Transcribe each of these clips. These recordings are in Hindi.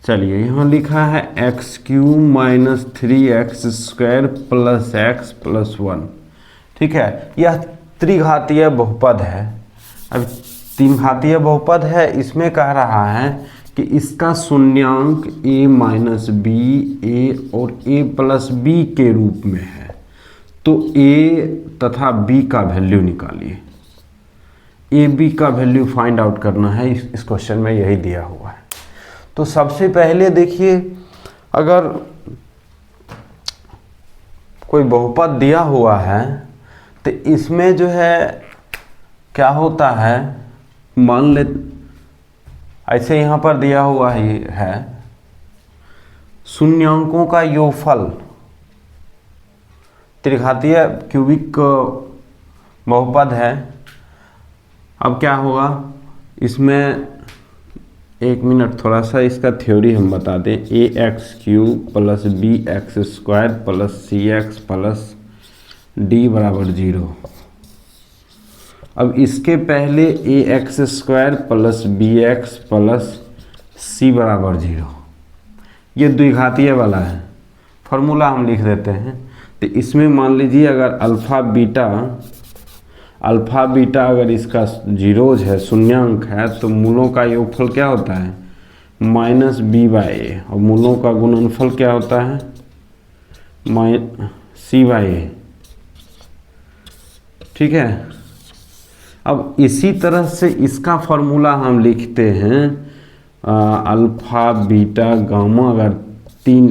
चलिए यहाँ लिखा है x cube minus 3x² plus x plus 1। ठीक है, यह त्रिघातीय बहुपद है। अब तीन घातीय बहुपद है, इसमें कह रहा है कि इसका शून्यांक a माइनस बी, ए और a प्लस बी के रूप में है। तो a तथा b का वैल्यू निकालिए। ए बी का वैल्यू फाइंड आउट करना है, इस क्वेश्चन में यही दिया हुआ है। तो सबसे पहले देखिए, अगर कोई बहुपद दिया हुआ है तो इसमें जो है क्या होता है, मान ले ऐसे यहाँ पर दिया हुआ है शून्यांकों का योगफल, त्रिघातीय क्यूबिक बहुपद है। अब क्या होगा इसमें, एक मिनट थोड़ा सा इसका थ्योरी हम बता दें। A x cube plus b x square plus c x plus d बराबर 0। अब इसके पहले a x square plus b x plus c बराबर 0, ये द्विघातीय वाला है। फॉर्मूला हम लिख देते हैं। तो इसमें मान लीजिए अगर अल्फ़ा बीटा अगर इसका जीरोज है, शून्यांक है, तो मूलों का योगफल क्या होता है माइनस बी बाई ए, और मूलों का गुणनफल क्या होता है सी बाई ए। ठीक है, अब इसी तरह से इसका फॉर्मूला हम लिखते हैं अल्फ़ा बीटा गामा, अगर 3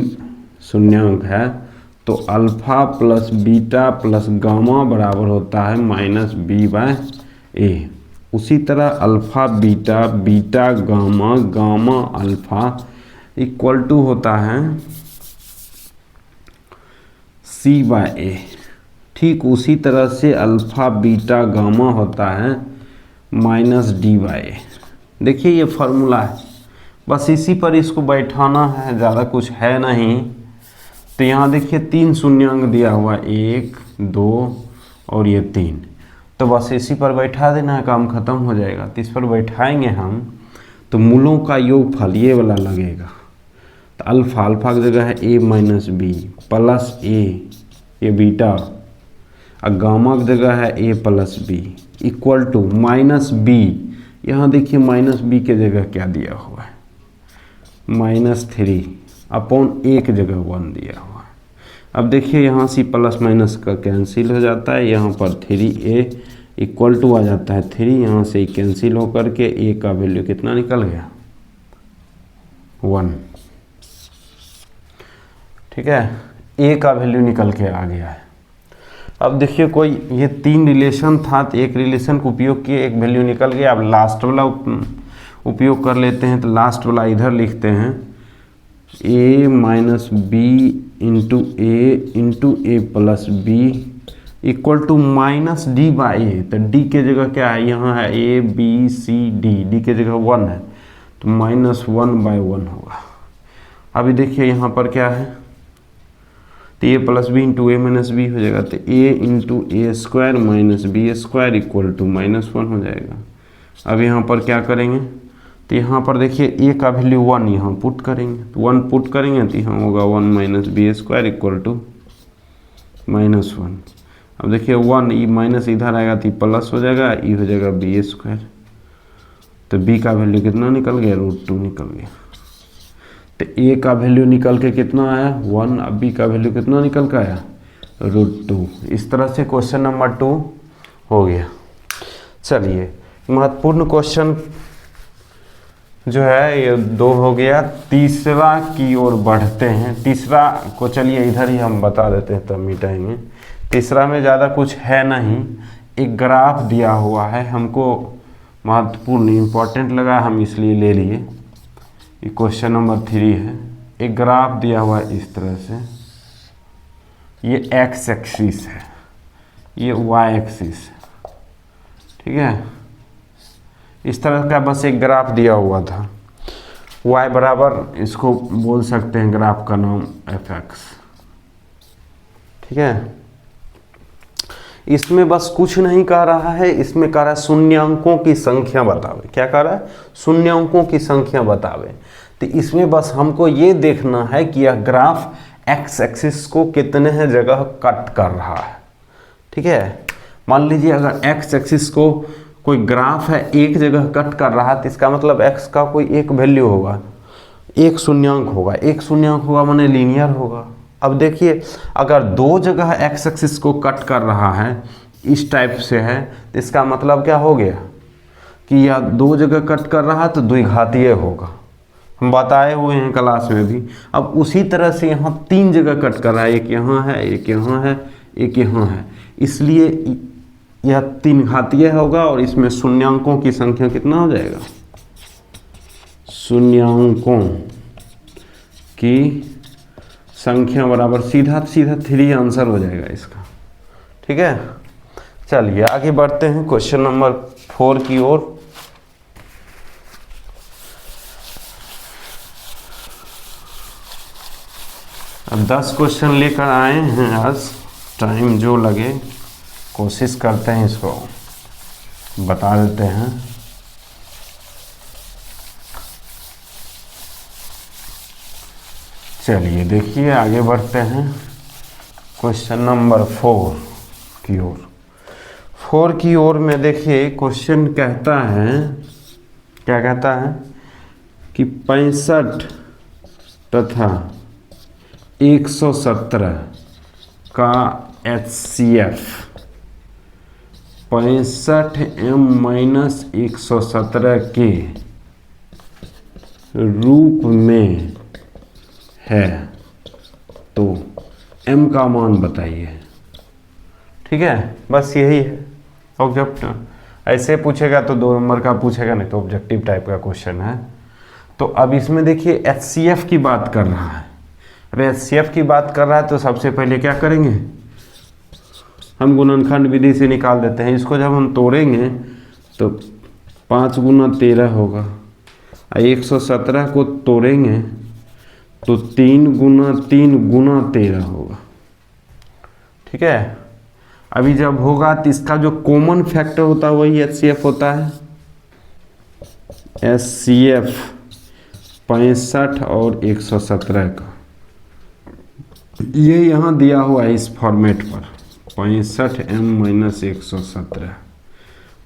शून्यांक है तो alpha plus beta plus gamma बराबर होता है माइनस बी बाय ए। उसी तरह alpha beta, beta gamma, gamma alpha equal to होता है सी बाय ए। ठीक उसी तरह से अल्फ़ा बीटा गामा होता है माइनस डी बाय ए। देखिए ये फार्मूला है, बस इसी पर इसको बैठाना है, ज़्यादा कुछ है नहीं। तो यहाँ देखिए 3 शून्यांक दिया हुआ, 1 2 और ये 3, तो बस इसी पर बैठा देना है, काम खत्म हो जाएगा। तो इस पर बैठाएंगे हम तो मूलों का योगफल ये वाला लगेगा। तो अल्फ़ा की जगह है a minus b plus a, ये बीटा, और गामा की जगह है a plus b equal to minus b. यहाँ देखिए माइनस बी के जगह क्या दिया हुआ है -3 अपॉन a की जगह 1 दिया हुआ है। अब देखिए यहाँ से प्लस माइनस का कैंसिल हो जाता है, यहाँ पर 3a इक्वल टू आ जाता है 3, यहाँ से कैंसिल होकर के a का वैल्यू कितना निकल गया 1। ठीक है, a का वैल्यू निकल के आ गया है। अब देखिए कोई ये 3 रिलेशन था, तो एक रिलेशन को उपयोग किए, एक वैल्यू निकल गया। अब लास्ट वाला उपयोग कर लेते हैं, तो लास्ट वाला इधर लिखते हैं a minus b into a plus b equal to minus d by a. तो डी के जगह क्या है, यहाँ है a b c डी के जगह 1 है, तो -1/1 होगा। अभी देखिए यहाँ पर क्या है, तो a plus b into a minus b हो जाएगा, तो a into a square minus b square equal to -1 हो जाएगा। अब यहाँ पर क्या करेंगे, तो यहाँ पर देखिए a का वैल्यू 1 यहाँ पुट करेंगे, तो 1 पुट करेंगे तो यहाँ होगा 1 minus b square equal to -1। अब देखिए 1 ई माइनस इधर आएगा तो प्लस हो जाएगा, ई हो जाएगा बी स्क्वायर। तो b का वैल्यू कितना निकल गया √2 निकल गया। तो a का वैल्यू निकल के कितना आया 1, अब b का वैल्यू कितना निकल के आया √2। इस तरह से क्वेश्चन नंबर 2 हो गया। चलिए महत्वपूर्ण क्वेश्चन जो है ये 2 हो गया। तीसरा की ओर बढ़ते हैं। तीसरा को चलिए इधर ही हम बता देते हैं, तब मिटाएंगे। तीसरा में ज़्यादा कुछ है नहीं, एक ग्राफ दिया हुआ है, हमको महत्वपूर्ण इम्पोर्टेंट लगा, हम इसलिए ले लिए। ये क्वेश्चन नंबर 3 है। एक ग्राफ दिया हुआ है इस तरह से, ये x एक्सिस है, ये y एक्सिस है। ठीक है, इस तरह का बस एक ग्राफ दिया हुआ था। y बराबर, इसको बोल सकते हैं ग्राफ का नाम fx। ठीक है, इसमें बस कुछ नहीं कह रहा है, इसमें कह रहा है शून्यांकों की संख्या बतावे। क्या कह रहा है, शून्यांकों की संख्या बतावे। तो इसमें बस हमको ये देखना है कि यह ग्राफ एक्स एक्सिस को कितने जगह कट कर रहा है। ठीक है, मान लीजिए अगर एक्स एक्सिस को कोई ग्राफ है एक जगह कट कर रहा है तो इसका मतलब एक्स का कोई एक वैल्यू होगा, एक शून्यांक होगा। एक शून्यांक होगा माने लीनियर होगा। अब देखिए अगर दो जगह एक्स एक्सिस को कट कर रहा है इस टाइप से है तो इसका मतलब क्या हो गया कि यह दो जगह कट कर रहा है तो द्विघातीय होगा, हम बताए हुए हैं क्लास में भी। अब उसी तरह से यहाँ तीन जगह कट कर रहा है, एक यहाँ है, एक यहाँ है, एक यहाँ है, इसलिए यह तीन घातीय होगा और इसमें शून्यांकों की संख्या कितना हो जाएगा, शून्यांकों की संख्या बराबर सीधा सीधा 3 आंसर हो जाएगा इसका। ठीक है, चलिए आगे बढ़ते हैं क्वेश्चन नंबर 4 की ओर। अब 10 क्वेश्चन लेकर आए हैं आज, टाइम जो लगे कोशिश करते हैं इसको बता देते हैं। चलिए देखिए आगे बढ़ते हैं क्वेश्चन नंबर 4 की ओर। 4 की ओर में देखिए क्वेश्चन कहता है, क्या कहता है कि 65 तथा 117 का HCF 65m-117 के रूप में है तो m का मान बताइए। ठीक है, बस यही है ऑब्जेक्टिव। ऐसे पूछेगा तो 2 नंबर का पूछेगा, नहीं तो ऑब्जेक्टिव टाइप का क्वेश्चन है। तो अब इसमें देखिए HCF की बात कर रहा है। अब HCF की बात कर रहा है तो सबसे पहले क्या करेंगे, हम गुणनखंड विधि से निकाल देते हैं। इसको जब हम तोड़ेंगे तो 5 गुना 13 होगा, 117 को तोड़ेंगे तो 3 गुना 3 गुना 13 होगा। ठीक है, अभी जब होगा तो इसका जो कॉमन फैक्टर होता है वही HCF होता है। HCF 65 और 117 का, ये यहाँ दिया हुआ है इस फॉर्मेट पर 65m-117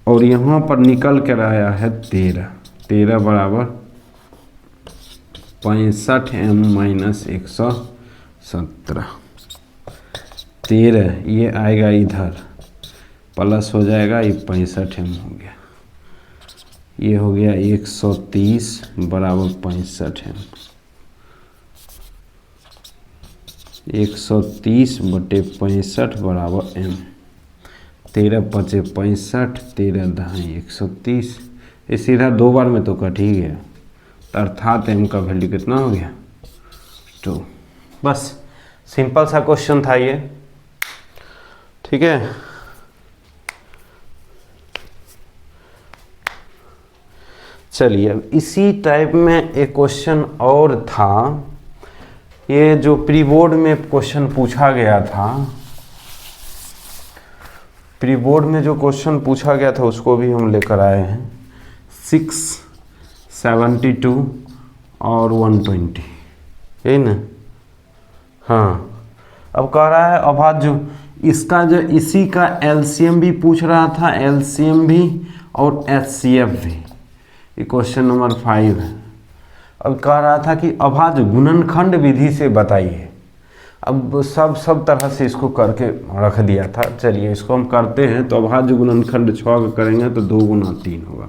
और यहाँ पर निकल कर आया है 13 बराबर 65m-117। 13 ये आएगा इधर प्लस हो जाएगा, ये 65m हो गया, ये हो गया 130 बराबर 65m। 130/65 बराबर m। 13 × 5 = 65, 13 × 2 = 130। ये सीधा 2 बार में तो कट ही गया, अर्थात m का वैल्यू कितना हो गया 2। बस सिंपल सा क्वेश्चन था ये। ठीक है, चलिए अब इसी टाइप में एक क्वेश्चन और था, ये जो प्री बोर्ड में क्वेश्चन पूछा गया था, प्री बोर्ड में जो क्वेश्चन पूछा गया था उसको भी हम लेकर आए हैं। 6, 72 और 120, यही ना। हाँ, अब कह रहा है अभाज्य, इसका जो इसी का LCM भी पूछ रहा था, LCM भी और HCF भी। ये क्वेश्चन नंबर 5 है। अब कह रहा था कि अभाज्य गुणनखंड विधि से बताइए। अब सब तरह से इसको करके रख दिया था। चलिए इसको हम करते हैं। तो अभाज्य गुणनखंड 6 का करेंगे तो 2 गुना 3 होगा।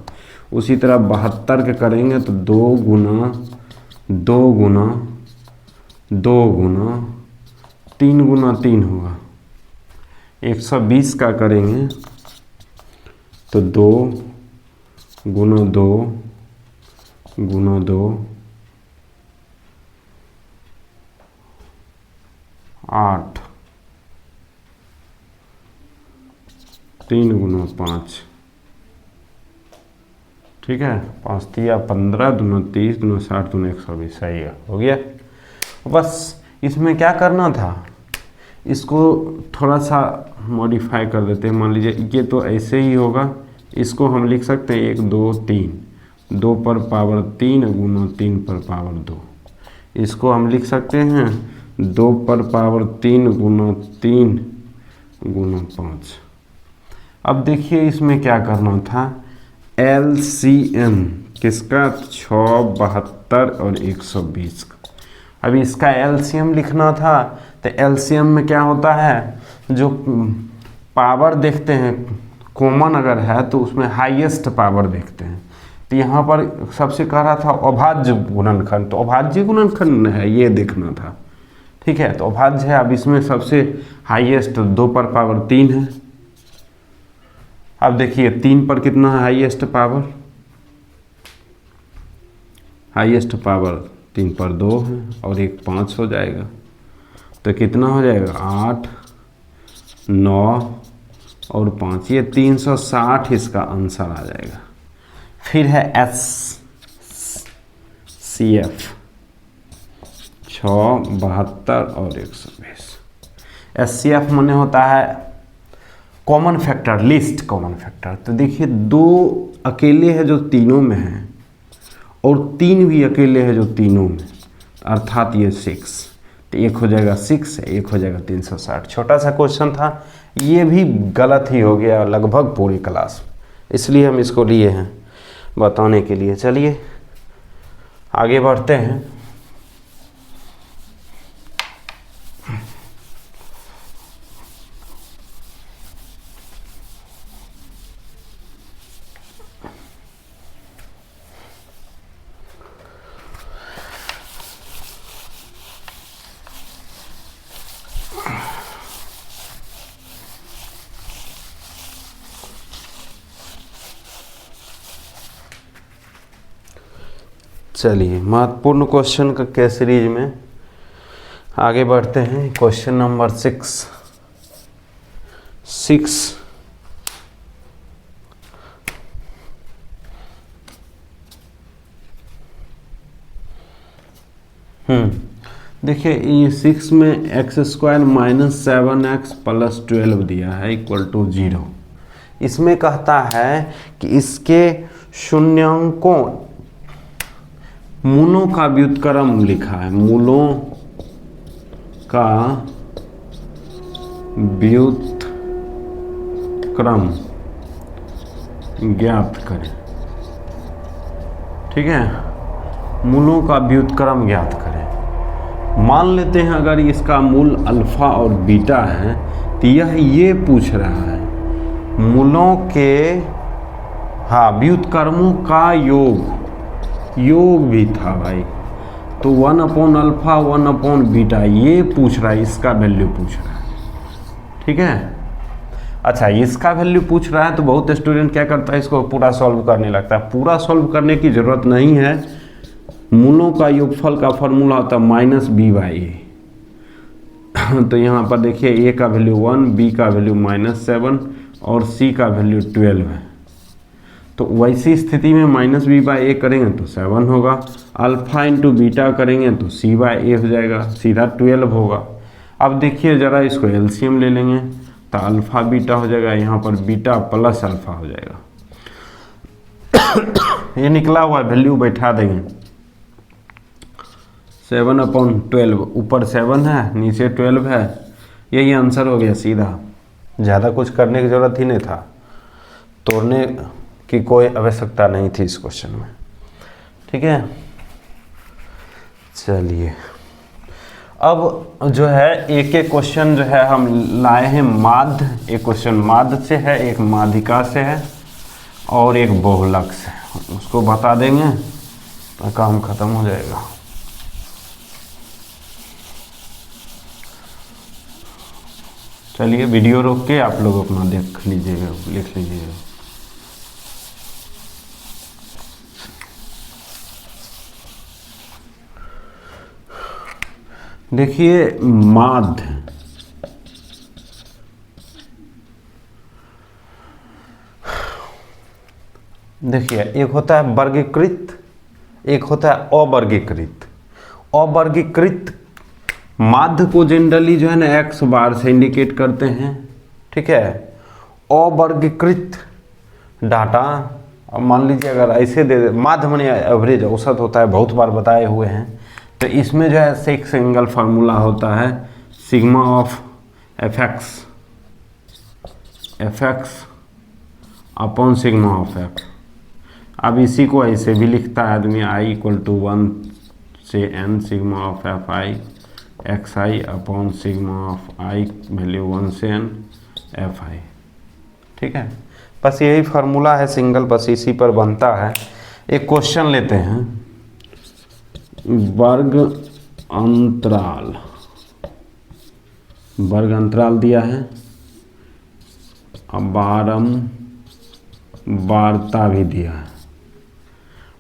उसी तरह 72 के करेंगे तो 2 गुना 3 गुना 3 होगा। 120 का करेंगे तो 2 गुना 2 गुना 2 8, 3 गुना 5, ठीक है। 5 तिया 15, 2 30, 2 60, 2 120, सही है, हो गया। बस इसमें क्या करना था, इसको थोड़ा सा मॉडिफाई कर देते हैं। मान लीजिए ये तो ऐसे ही होगा, इसको हम लिख सकते हैं 1 2 3, 2 पर पावर 3 गुना 3 पर पावर 2। इसको हम लिख सकते हैं 2 पर पावर 3 गुना 3 गुना 5। अब देखिए इसमें क्या करना था, LCM किसका, 6, 72 और 120 का। अब इसका LCM लिखना था, तो LCM में क्या होता है, जो पावर देखते हैं कॉमन अगर है तो उसमें हाईएस्ट पावर देखते हैं। तो यहाँ पर सबसे कह रहा था अभाज्य गुणनखंड, तो अभाज्य गुणनखंड है ये देखना था। ठीक है, तो अभाज्य है। अब इसमें सबसे हाईएस्ट 2 पर पावर 3 है। अब देखिए 3 पर कितना है हाईएस्ट पावर, हाईएस्ट पावर 3 पर 2 है और एक 5 हो जाएगा, तो कितना हो जाएगा 8, 9 और 5, ये 360 इसका आंसर आ जाएगा। फिर है SCF 6, 72 और 120। SCF माने होता है common factor, least common factor. तो देखिए 2 अकेले है जो तीनों में है और 3 भी अकेले है जो तीनों में, अर्थात ये 6, तो एक हो जाएगा 6, एक हो जाएगा 360। छोटा सा क्वेश्चन था, ये भी गलत ही हो गया लगभग पूरी क्लास, इसलिए हम इसको लिए हैं बताने के लिए। चलिए आगे बढ़ते हैं। चलिए महत्वपूर्ण क्वेश्चन के सीरीज में आगे बढ़ते हैं। Question number 6। देखिए ये 6 में x² - 7x + 12 दिया है = 0। इसमें कहता है कि इसके शून्यांकों मूलों का व्युत्क्रम लिखा है, मूलों का व्युत्क्रम ज्ञात करें। ठीक है, मूलों का व्युत्क्रम ज्ञात करें। मान लेते हैं अगर इसका मूल अल्फा और बीटा है, तो यह ये पूछ रहा है मूलों के व्युत्क्रमों का योग भी था भाई, तो 1/α 1/β ये पूछ रहा है, इसका वैल्यू पूछ रहा है। ठीक है, अच्छा इसका वैल्यू पूछ रहा है तो बहुत स्टूडेंट क्या करता है, इसको पूरा सॉल्व करने लगता है। पूरा सॉल्व करने की ज़रूरत नहीं है। मूलों का योगफल का फॉर्मूला होता है -b/a। तो यहाँ पर देखिए a का वैल्यू 1, b का वैल्यू -7 और c का वैल्यू 12 है। तो वैसी स्थिति में -b/a करेंगे तो 7 होगा, अल्फा इंटू बीटा करेंगे तो c/a हो जाएगा, सीधा 12 होगा। अब देखिए ज़रा इसको एलसीएम ले लेंगे तो अल्फा बीटा हो जाएगा, यहाँ पर बीटा प्लस अल्फा हो जाएगा। ये निकला हुआ वैल्यू बैठा देंगे, 7/12, ऊपर 7 है नीचे 12 है, यही आंसर हो गया सीधा। ज़्यादा कुछ करने की ज़रूरत ही नहीं था, तोड़ने की कोई आवश्यकता नहीं थी इस क्वेश्चन में। ठीक है, चलिए अब जो है एक एक क्वेश्चन जो है हम लाए हैं माध्य। एक क्वेश्चन माध्य से है, एक माध्यिका से है और एक बहुलक से, उसको बता देंगे तो काम खत्म हो जाएगा। चलिए वीडियो रोक के आप लोग अपना देख लीजिएगा, लिख लीजिएगा। देखिए माध्य, देखिए एक होता है वर्गीकृत, एक होता है अवर्गीकृत। अवर्गीकृत माध्य को जनरली जो है ना x बार से इंडिकेट करते हैं। ठीक है, अवर्गीकृत डाटा अब मान लीजिए अगर ऐसे दे माध्य माने एवरेज औसत होता है, बहुत बार बताए हुए हैं, तो इसमें जो है एक सिंगल फार्मूला होता है sigma of F x upon sigma of F. अब इसी को ऐसे भी लिखता है आदमी, आई इक्वल टू 1 से n sigma of F I x I upon sigma of I value 1 से n एफ आई। ठीक है, बस यही फार्मूला है सिंगल, बस इसी पर बनता है। एक क्वेश्चन लेते हैं, वर्ग अंतराल दिया है, अब बारंबारता भी दिया है।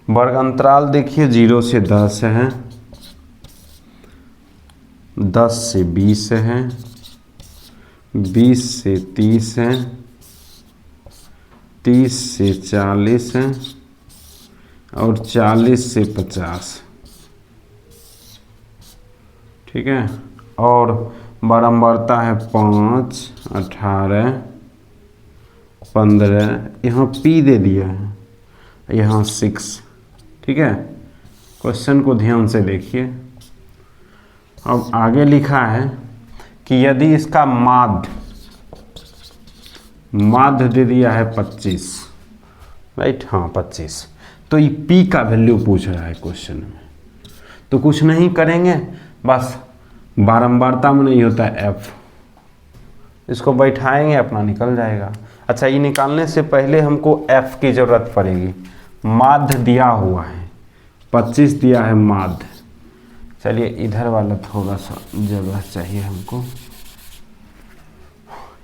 वर्ग अंतराल देखिए 0 से 10 है, 10 से 20 है, 20 से 30 है, 30 से 40 है और 40 से 50। ठीक है, और बारंबारता है 5, 18, 15, यहाँ पी दे दिया है, यहाँ 6। ठीक है, क्वेश्चन को ध्यान से देखिए। अब आगे लिखा है कि यदि इसका माध्य दे दिया है 25, राइट, हाँ 25, तो ये पी का वैल्यू पूछ रहा है क्वेश्चन में। तो कुछ नहीं करेंगे, बस बारंबारता में नहीं होता है एफ, इसको बैठाएंगे अपना निकल जाएगा। अच्छा, ये निकालने से पहले हमको एफ की ज़रूरत पड़ेगी। माध्य दिया हुआ है 25 दिया है माध्य। चलिए इधर वाला थोड़ा सा जगह चाहिए हमको,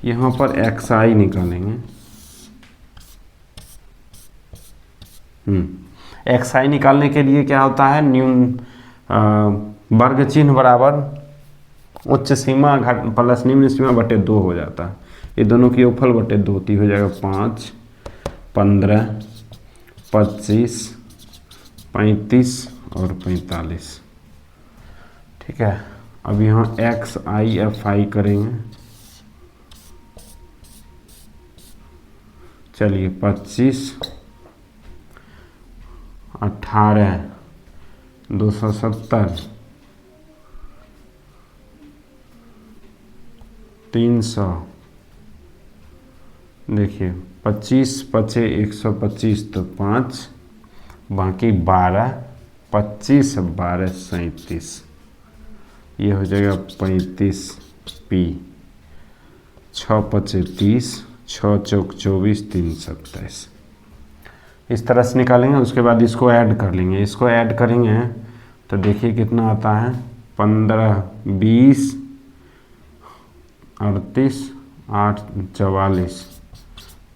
यहाँ पर एक्स आई निकालेंगे। एक्स आई निकालने के लिए क्या होता है, वर्ग चिन्ह बराबर उच्च सीमा घट प्लस निम्न सीमा बटे 2 हो जाता है। ये दोनों की योगफल बटे 2 हो जाएगा 5, 15, 25, 35 और 45। ठीक है, अब यहाँ एक्स आई एफ आई करेंगे। चलिए 25, 18, 270, 300, देखिए 25 पचे 125 तो 5, बाकी 12, 25, 12, 37, ये हो जाएगा 35 पी। 6 पचे 30, 6 चौक 24, 3 27। इस तरह से निकालेंगे। उसके बाद इसको ऐड कर लेंगे, इसको ऐड करेंगे तो देखिए कितना आता है, 15, 20, 38, 8, 44,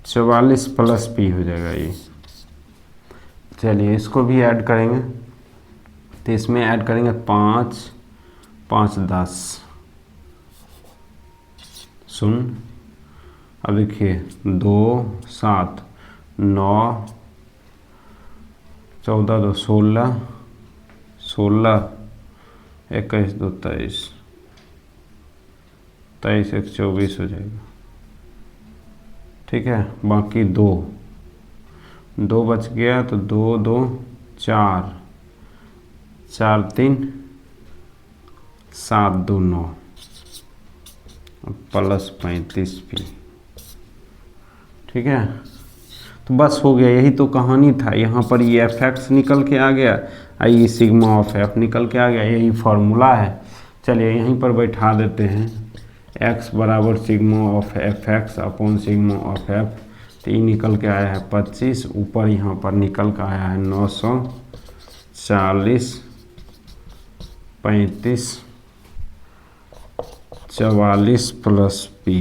44 प्लस पी हो जाएगा ये। चलिए इसको भी ऐड करेंगे, तो इसमें ऐड करेंगे 5, 5, 10 सुन। अब देखिए 2, 7, 9, 14, 2, 16, 16, 21, 2, 23, 23, 1, 24 हो जाएगा। ठीक है, बाकी 2 बच गया, तो 2, 2, 4, 4, 3, 7, 2, 9 प्लस 35 पी। ठीक है, तो बस हो गया, यही तो कहानी था। यहाँ पर ये एफ एक्स निकल के आ गया, ये सिग्मा ऑफ एफ निकल के आ गया, यही फार्मूला है। चलिए यहीं पर बैठा देते हैं, x बराबर sigma of F x upon sigma of F. तो ये निकल के आया है 25, ऊपर यहाँ पर निकल के आया है 940, 35, 44 प्लस पी।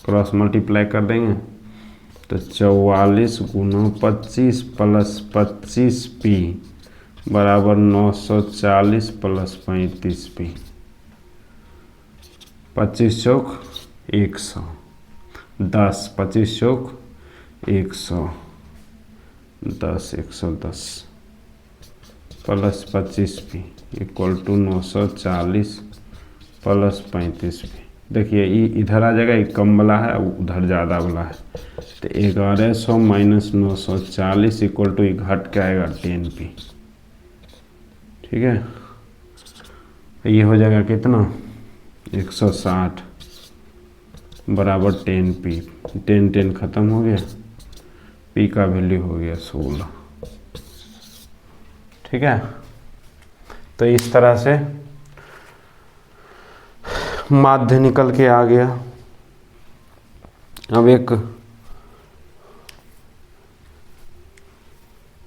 क्रॉस मल्टीप्लाई कर देंगे तो 44 गुना 25 प्लस 25 पी बराबर 940 प्लस 35 पी। 25 चौक 100, 10, 25 चौक 100, 10, 110 plus 25 p equal to 940 plus 35 p. देखिए ये इधर आ जाएगा, ये कम वाला है, उधर ज़्यादा वाला है। तो 1100 माइनस 940 इक्वल टू घट के आएगा 10p। ठीक है, ये हो जाएगा कितना 160 बराबर 10p। 10 ख़त्म हो गया, p का वैल्यू हो गया 16। ठीक है, तो इस तरह से माध्य निकल के आ गया। अब एक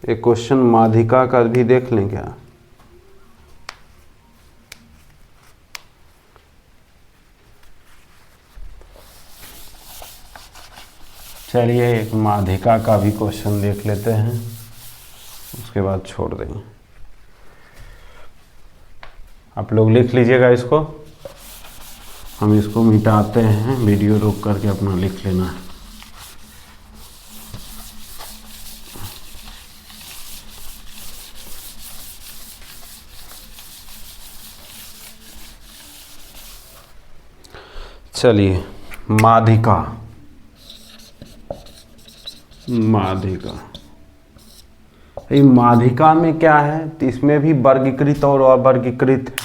क्वेश्चन माध्यिका का भी देख लें क्या। चलिए एक माध्यिका का भी क्वेश्चन देख लेते हैं, उसके बाद छोड़ देंगे। आप लोग लिख लीजिएगा इसको, हम इसको मिटाते हैं, वीडियो रोक करके अपना लिख लेना है। चलिए माध्यिका, ये माध्यिका में क्या है, तो इसमें भी वर्गीकृत और अवर्गीकृत है।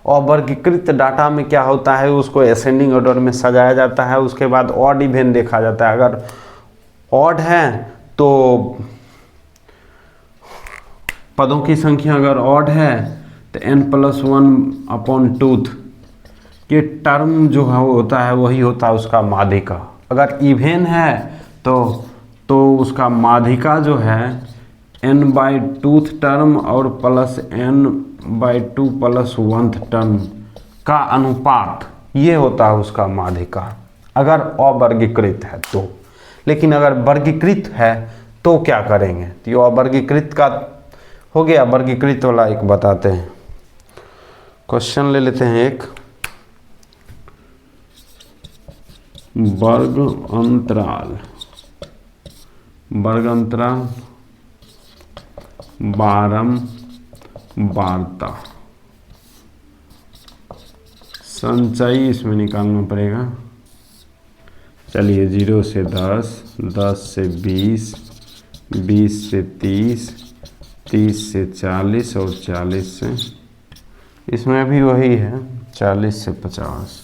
अवर्गीकृत डाटा में क्या होता है, उसको असेंडिंग ऑर्डर में सजाया जाता है, उसके बाद ऑड इवेन देखा जाता है। अगर ऑड है तो पदों की संख्या अगर ऑड है तो n+1/2 ये टर्म जो है होता है वही होता है उसका माध्यिका। अगर इवेन है तो उसका माध्यिका जो है n/2 टर्म और प्लस n/2 + 1 टर्म का अनुपात, ये होता है उसका माध्यिका अगर अवर्गीकृत है तो। लेकिन अगर वर्गीकृत है तो क्या करेंगे, तो ये अवर्गीकृत का हो गया। वर्गीकृत वाला एक बताते हैं, क्वेश्चन ले लेते हैं एक। वर्ग अंतराल बारंबारता संचयी इसमें निकालना पड़ेगा। चलिए 0 से 10, 10 से 20, 20 से 30, 30 से 40 और 40 से, इसमें भी वही है 40 से 50।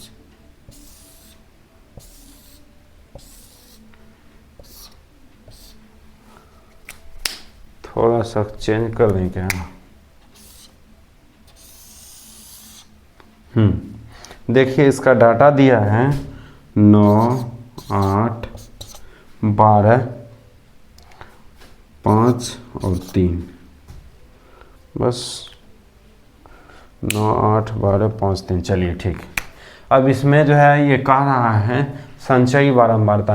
थोड़ा सा चेंज कर दें क्या। देखिए इसका डाटा दिया है 9, 8, 12, 5 और 3, बस 9, 8, 12, 5, 3। चलिए ठीक। अब इसमें जो है ये कह रहा है संचयी बारंबारता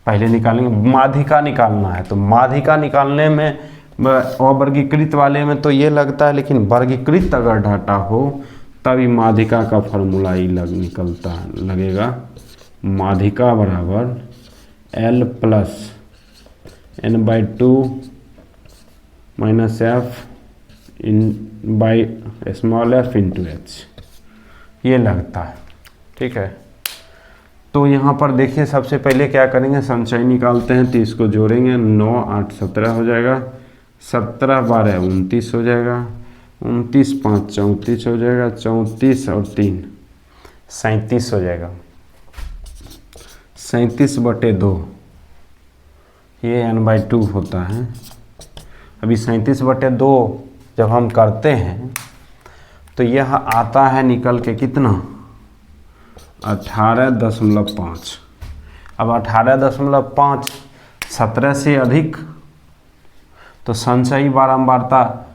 पहले निकालेंगे, माध्यिका निकालना है। तो माध्यिका निकालने में अवर्गीकृत वाले में तो ये लगता है, लेकिन वर्गीकृत अगर डाटा हो तभी माध्यिका का फॉर्मूला ही निकलता लगेगा। माध्यिका बराबर L + n/2 - f (f) × h, ये लगता है। ठीक है, तो यहाँ पर देखिए सबसे पहले क्या करेंगे, संचय निकालते हैं। तो इसको जोड़ेंगे, 9, 8, 17 हो जाएगा, 17, 12, 29 हो जाएगा, 29, 5, 34 हो जाएगा, 34 और 3, 37 हो जाएगा। 37/2 ये n/2 होता है। अभी 37/2 जब हम करते हैं तो यह आता है निकल के कितना 18.5। अब 18.5 17 से अधिक, तो संचयी बारंबारता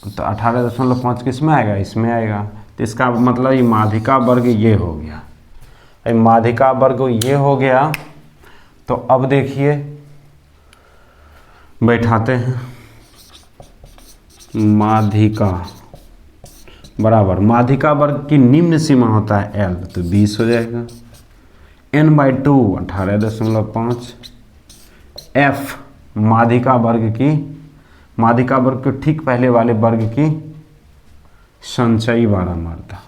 तो 18.5 किस में आएगा, इसमें आएगा। तो इसका मतलब ये माध्यिका वर्ग ये हो गया। माध्यिका वर्ग ये हो गया। तो अब देखिए बैठाते हैं, माध्यिका बराबर माध्यिका वर्ग की निम्न सीमा होता है L, तो 20 हो जाएगा। n/2 18.5, F माध्यिका वर्ग के ठीक पहले वाले वर्ग की संचयी बारंबारता।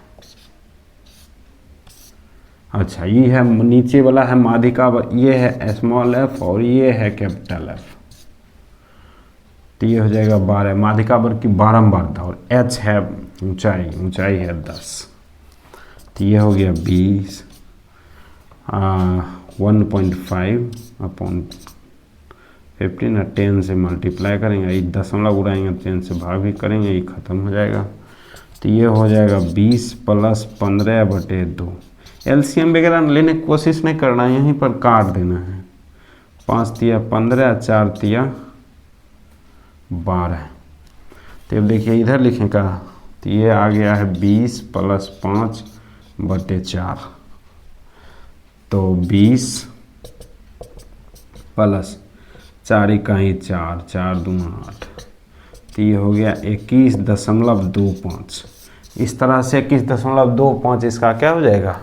अच्छा, ये है नीचे वाला है माध्यिका वर्ग, ये है स्मॉल एफ और ये है कैपिटल एफ, तो ये हो जाएगा 12, माध्यिका वर्ग की बारंबारता, और एच है ऊंचाई, ऊंचाई है 10, तो ये हो गया 20 1.5 अपॉन 15 और 10 से मल्टीप्लाई करेंगे, एक दशमलव उड़ाएंगे 10 से भाग भी करेंगे, ये ख़त्म हो जाएगा, तो ये हो जाएगा 20 + 15/2। एलसीएम वगैरह लेने की कोशिश नहीं करना है, यहीं पर काट देना है, 5 तिया 15, 4 तिया 12। तो अब देखिए इधर लिखेगा, तो ये आ गया है 20 + 5/4, तो 20 + 4 इकाई 4, 4 दूना 8, तो ये हो गया 21.25। इस तरह से 21.25 इसका क्या हो जाएगा,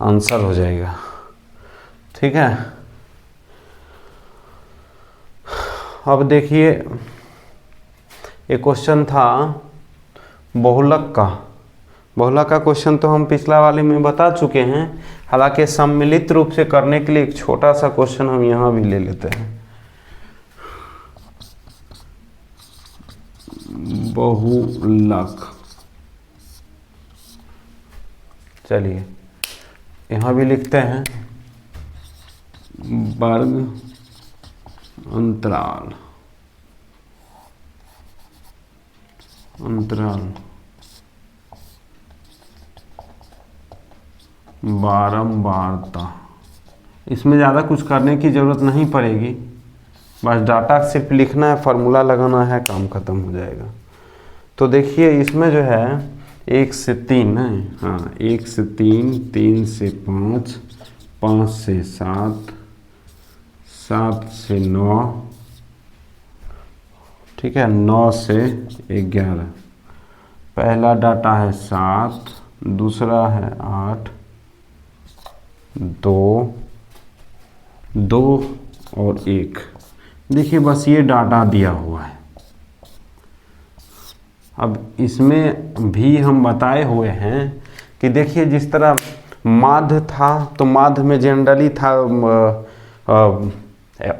आंसर हो जाएगा। ठीक है, अब देखिए एक क्वेश्चन था बहुलक का। बहुलक का क्वेश्चन तो हम पिछला वाले में बता चुके हैं, हालांकि सम्मिलित रूप से करने के लिए एक छोटा सा क्वेश्चन हम यहाँ भी ले लेते हैं। बहुलक, चलिए यहाँ भी लिखते हैं वर्ग अंतराल, बारंबारता। इसमें ज़्यादा कुछ करने की ज़रूरत नहीं पड़ेगी, बस डाटा सिर्फ लिखना है, फार्मूला लगाना है, काम खत्म हो जाएगा। तो देखिए इसमें जो है 1 से 3 है, हाँ 1 से 3, 3 से 5, 5 से 7, 7 से 9, ठीक है, 9 से 11। पहला डाटा है 7, दूसरा है 8, 2 और 1। देखिए बस ये डाटा दिया हुआ है। अब इसमें भी हम बताए हुए हैं कि देखिए जिस तरह माध्य था, तो माध्य में जनरली था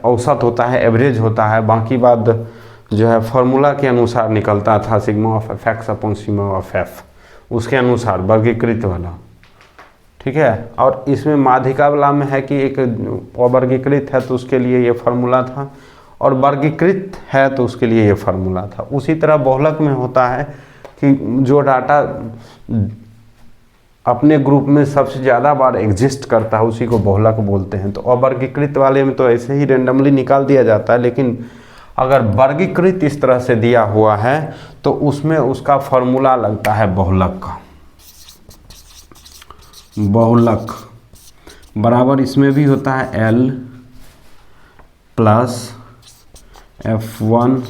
औसत होता है, एवरेज होता है, बाकी बात जो है फार्मूला के अनुसार निकलता था, sigma of F x upon sigma of F, उसके अनुसार वर्गीकृत वाला। ठीक है, और इसमें माध्यिका वाला में है कि एक अवर्गीकृत है तो उसके लिए ये फार्मूला था, और वर्गीकृत है तो उसके लिए ये फार्मूला था। उसी तरह बहुलक में होता है कि जो डाटा अपने ग्रुप में सबसे ज़्यादा बार एग्जिस्ट करता है उसी को बहुलक बोलते हैं। तो अवर्गीकृत वाले में तो ऐसे ही रेंडमली निकाल दिया जाता है, लेकिन अगर वर्गीकृत इस तरह से दिया हुआ है तो उसमें उसका फार्मूला लगता है बहुलक का। बहुलक बराबर इसमें भी होता है L plus F1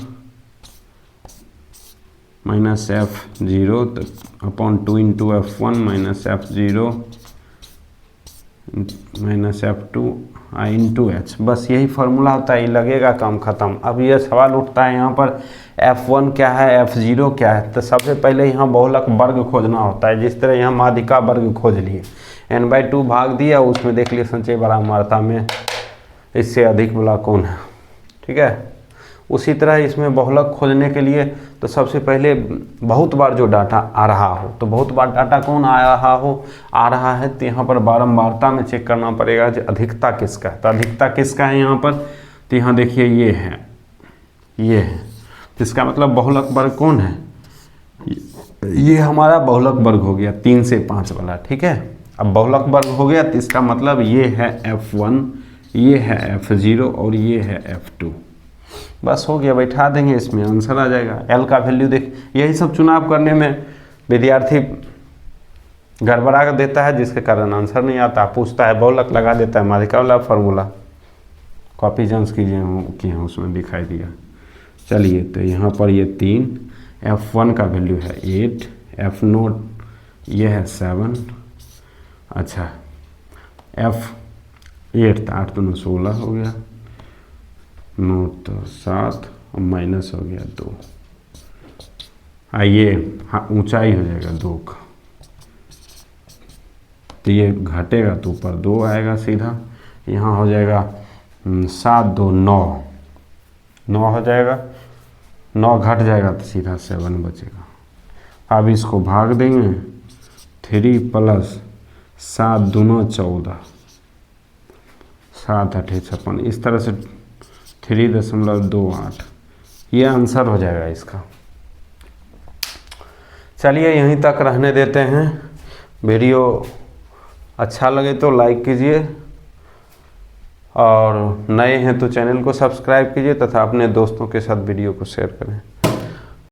minus F0 upon 2 into F1 minus F0 minus F2 into H। बस यही फार्मूला होता है, ये लगेगा, काम खत्म। अब ये सवाल उठता है यहाँ पर F1 क्या है, F0 क्या है, तो सबसे पहले यहाँ बहुलक वर्ग खोजना होता है। जिस तरह यहाँ माध्यिका वर्ग खोज लिए, n/2 भाग दिया, उसमें देख लिए संचय बारंबारता में इससे अधिक वाला कौन है। ठीक है, उसी तरह इसमें बहुलक खोजने के लिए तो सबसे पहले बहुत बार जो डाटा आ रहा हो, तो बहुत बार डाटा कौन आ रहा है, तो यहाँ पर बारंबारता में चेक करना पड़ेगा कि अधिकता किसका है। तो अधिकता किसका है यहाँ पर, तो यहाँ देखिए ये है, तो इसका मतलब बहुलक वर्ग कौन है, ये हमारा बहुलक वर्ग हो गया 3 से 5 वाला। ठीक है, अब बहुलक वर्ग हो गया तो इसका मतलब ये है F1, ये है F0 और ये है F2। बस हो गया, बैठा देंगे, इसमें आंसर आ जाएगा। L का वैल्यू देख, यही सब चुनाव करने में विद्यार्थी गड़बड़ा कर देता है, जिसके कारण आंसर नहीं आता। पूछता है बहुलक लगा देता है, माध्यिका वाला फार्मूला कॉपी जंस कीजिए कि हाँ उसमें दिखाई दिया। चलिए, तो यहाँ पर ये 3, F1 का वैल्यू है 8, F0 ये है 7, अच्छा F8 तो 8 तो 16 हो गया, 9 तो 7 और माइनस हो गया 2। ये हाँ ऊंचाई हो जाएगा 2 का, तो ये घटेगा तो ऊपर 2 आएगा सीधा, यहाँ हो जाएगा 7 2 9, 9 हो जाएगा, 9 घट जाएगा तो सीधा 7 बचेगा। अब इसको भाग देंगे, 3 + 7 दूना 14, 7 8 56, इस तरह से 3.28 ये आंसर हो जाएगा इसका। चलिए यहीं तक रहने देते हैं। वीडियो अच्छा लगे तो लाइक कीजिए और नए हैं तो चैनल को सब्सक्राइब कीजिए तथा अपने दोस्तों के साथ वीडियो को शेयर करें।